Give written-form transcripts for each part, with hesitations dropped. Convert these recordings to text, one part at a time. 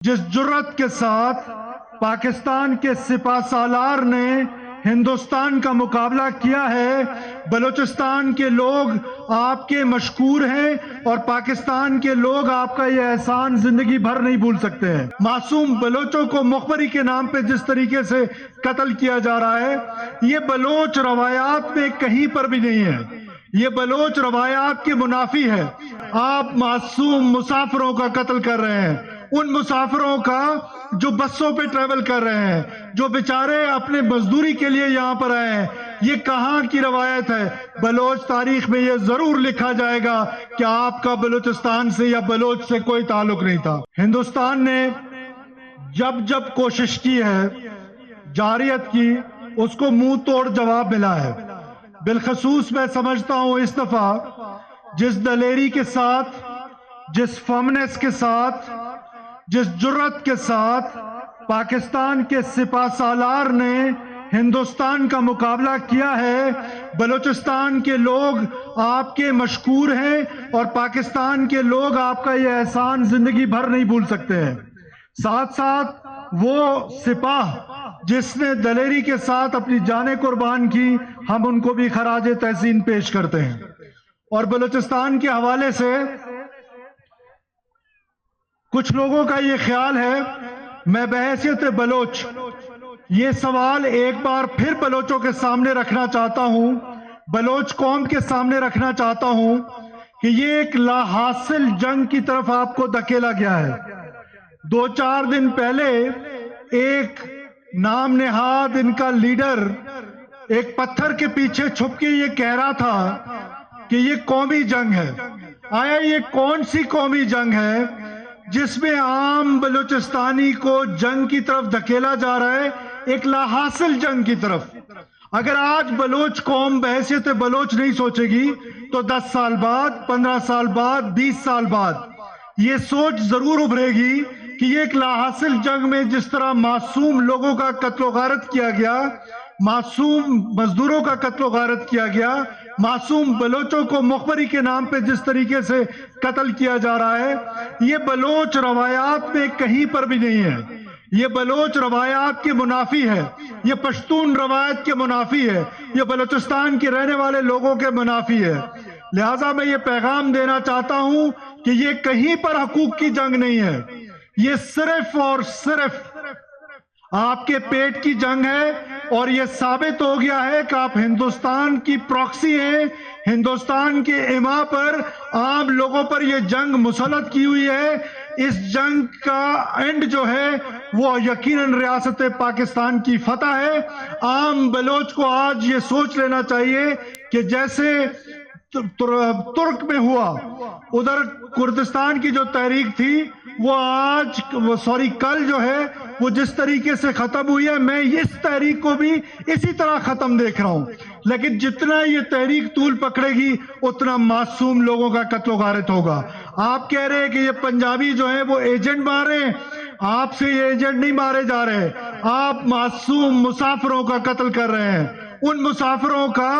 جس جرت کے ساتھ پاکستان کے سپہ سالار نے ہندوستان کا مقابلہ کیا ہے، بلوچستان کے لوگ آپ کے مشکور ہیں اور پاکستان کے لوگ آپ کا یہ احسان زندگی بھر نہیں بھول سکتے ہیں۔ معصوم بلوچوں کو مخبری کے نام پہ جس طریقے سے قتل کیا جا رہا ہے، یہ بلوچ روایات میں کہیں پر بھی نہیں ہے، یہ بلوچ روایات کے منافی ہے۔ آپ معصوم مسافروں کا قتل کر رہے ہیں، ان مسافروں کا جو بسوں پہ ٹریول کر رہے ہیں، جو بیچارے اپنے مزدوری کے لیے یہاں پر آئے ہیں۔ یہ کہاں کی روایت ہے؟ بلوچ تاریخ میں یہ ضرور لکھا جائے گا کہ آپ کا بلوچستان سے یا بلوچ سے کوئی تعلق نہیں تھا۔ ہندوستان نے جب کوشش کی ہے جارحیت کی، اس کو منہ توڑ جواب ملا ہے۔ بالخصوص میں سمجھتا ہوں اس دفعہ جس دلیری کے ساتھ، جس فمنس کے ساتھ، جس جرت کے ساتھ پاکستان کے سپہ سالار نے ہندوستان کا مقابلہ کیا ہے، بلوچستان کے لوگ آپ کے مشکور ہیں اور پاکستان کے لوگ آپ کا یہ احسان زندگی بھر نہیں بھول سکتے ہیں۔ ساتھ ساتھ وہ سپاہ جس نے دلیری کے ساتھ اپنی جانیں قربان کی، ہم ان کو بھی خراج تحسین پیش کرتے ہیں۔ اور بلوچستان کے حوالے سے کچھ لوگوں کا یہ خیال ہے، میں بحیثیت بلوچ یہ سوال ایک بار پھر بلوچوں کے سامنے رکھنا چاہتا ہوں، بلوچ قوم کے سامنے رکھنا چاہتا ہوں کہ یہ ایک لا حاصل جنگ کی طرف آپ کو دھکیلا گیا ہے۔ 2-4 دن پہلے ایک نام نہاد ان کا لیڈر ایک پتھر کے پیچھے چھپ کے یہ کہہ رہا تھا کہ یہ قومی جنگ ہے۔ آیا یہ کون سی قومی جنگ ہے جس میں عام بلوچستانی کو جنگ کی طرف دھکیلا جا رہا ہے، ایک لا حاصل جنگ کی طرف؟ اگر آج بلوچ قوم بحیثیت بلوچ نہیں سوچے گی تو 10 سال بعد، 15 سال بعد، 20 سال بعد یہ سوچ ضرور ابھرے گی کہ یہ ایک لا حاصل جنگ میں جس طرح معصوم لوگوں کا قتل و غارت کیا گیا، معصوم مزدوروں کا قتل و غارت کیا گیا، معصوم بلوچوں کو مخبری کے نام پہ جس طریقے سے قتل کیا جا رہا ہے، یہ بلوچ روایات میں کہیں پر بھی نہیں ہے، یہ بلوچ روایات کے منافی ہے، یہ پشتون روایت کے منافی ہے، یہ بلوچستان کے رہنے والے لوگوں کے منافی ہے۔ لہٰذا میں یہ پیغام دینا چاہتا ہوں کہ یہ کہیں پر حقوق کی جنگ نہیں ہے، یہ صرف اور صرف آپ کے پیٹ کی جنگ ہے، اور یہ ثابت ہو گیا ہے کہ آپ ہندوستان کی پراکسی ہیں، ہندوستان کے اماں پر، عام لوگوں پر یہ جنگ مسلط کی ہوئی ہے۔ اس جنگ کا اینڈ جو ہے وہ یقیناً ریاست پاکستان کی فتح ہے۔ عام بلوچ کو آج یہ سوچ لینا چاہیے کہ جیسے ترک میں ہوا، ادھر کردستان کی جو تحریک تھی وہ کل جو ہے وہ جس طریقے سے ختم ہوئی ہے، میں اس تحریک کو بھی اسی طرح ختم دیکھ رہا ہوں۔ لیکن جتنا یہ تحریک طول پکڑے گی اتنا معصوم لوگوں کا قتل و غارت ہوگا۔ آپ کہہ رہے ہیں کہ یہ پنجابی جو ہیں وہ ایجنٹ مارے ہیں، آپ سے یہ ایجنٹ نہیں مارے جا رہے، آپ معصوم مسافروں کا قتل کر رہے ہیں، ان مسافروں کا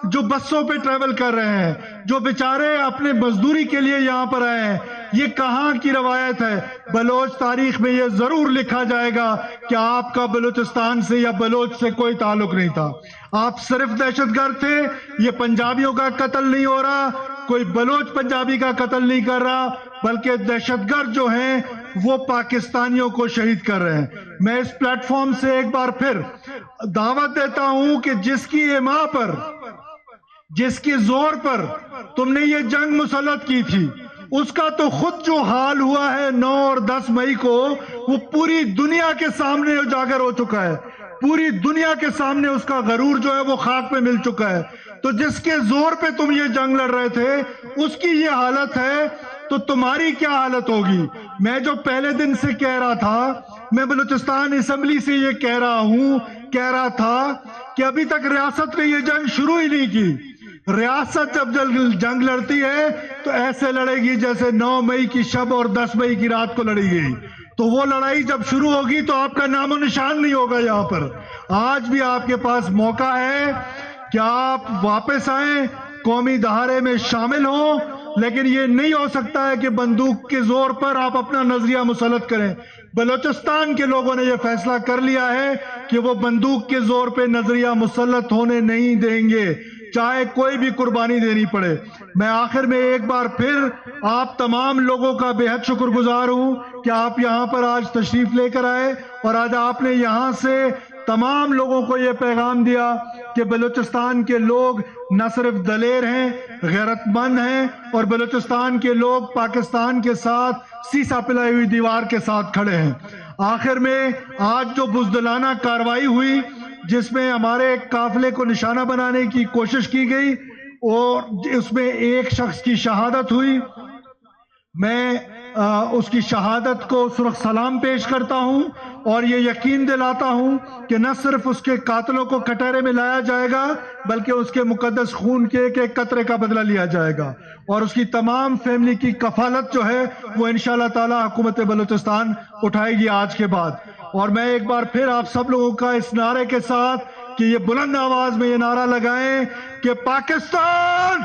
جو بسوں پہ ٹریول کر رہے ہیں، جو بیچارے اپنے مزدوری کے لیے یہاں پر آئے ہیں۔ یہ کہاں کی روایت ہے؟ بلوچ تاریخ میں یہ ضرور لکھا جائے گا کہ آپ کا بلوچستان سے یا بلوچ سے کوئی تعلق نہیں تھا، آپ صرف دہشت گرد تھے۔ یہ پنجابیوں کا قتل نہیں ہو رہا، کوئی بلوچ پنجابی کا قتل نہیں کر رہا، بلکہ دہشت گرد جو ہیں وہ پاکستانیوں کو شہید کر رہے ہیں۔ میں اس پلیٹ فارم سے ایک بار پھر دعوت دیتا ہوں کہ جس کی اماں پر، جس کے زور پر تم نے یہ جنگ مسلط کی تھی، اس کا تو خود جو حال ہوا ہے 9 اور 10 مئی کو، وہ پوری دنیا کے سامنے اجاگر ہو چکا ہے، پوری دنیا کے سامنے اس کا غرور جو ہے وہ خاک پہ مل چکا ہے۔ تو جس کے زور پہ تم یہ جنگ لڑ رہے تھے اس کی یہ حالت ہے تو تمہاری کیا حالت ہوگی؟ میں جو پہلے دن سے کہہ رہا تھا، میں بلوچستان اسمبلی سے یہ کہہ رہا تھا کہ ابھی تک ریاست نے یہ جنگ شروع ہی نہیں کی۔ ریاست جب جنگ لڑتی ہے تو ایسے لڑے گی جیسے 9 مئی کی شب اور 10 مئی کی رات کو لڑی گئی، تو وہ لڑائی جب شروع ہوگی تو آپ کا نام و نشان نہیں ہوگا یہاں پر۔ آج بھی آپ کے پاس موقع ہے کہ آپ واپس آئیں، قومی دہارے میں شامل ہوں، لیکن یہ نہیں ہو سکتا ہے کہ بندوق کے زور پر آپ اپنا نظریہ مسلط کریں۔ بلوچستان کے لوگوں نے یہ فیصلہ کر لیا ہے کہ وہ بندوق کے زور پہ نظریہ مسلط ہونے نہیں دیں گے، چاہے کوئی بھی قربانی دینی پڑے۔ میں آخر میں ایک بار پھر آپ تمام لوگوں کا بے حد شکر گزار ہوں کہ آپ یہاں پر آج تشریف لے کر آئے، اور آج آپ نے یہاں سے تمام لوگوں کو یہ پیغام دیا کہ بلوچستان کے لوگ نہ صرف دلیر ہیں، غیرت مند ہیں، اور بلوچستان کے لوگ پاکستان کے ساتھ سیسا پلائی ہوئی دیوار کے ساتھ کھڑے ہیں۔ آخر میں آج جو بزدلانہ کارروائی ہوئی، جس میں ہمارے ایک قافلے کو نشانہ بنانے کی کوشش کی گئی اور اس میں ایک شخص کی شہادت ہوئی، میں اس کی شہادت کو سرخ سلام پیش کرتا ہوں اور یہ یقین دلاتا ہوں کہ نہ صرف اس کے قاتلوں کو کٹہرے میں لایا جائے گا بلکہ اس کے مقدس خون کے ایک قطرے کا بدلہ لیا جائے گا، اور اس کی تمام فیملی کی کفالت جو ہے وہ انشاءاللہ تعالی حکومت بلوچستان اٹھائے گی آج کے بعد۔ اور میں ایک بار پھر آپ سب لوگوں کا اس نعرے کے ساتھ کہ یہ بلند آواز میں یہ نعرہ لگائیں کہ پاکستان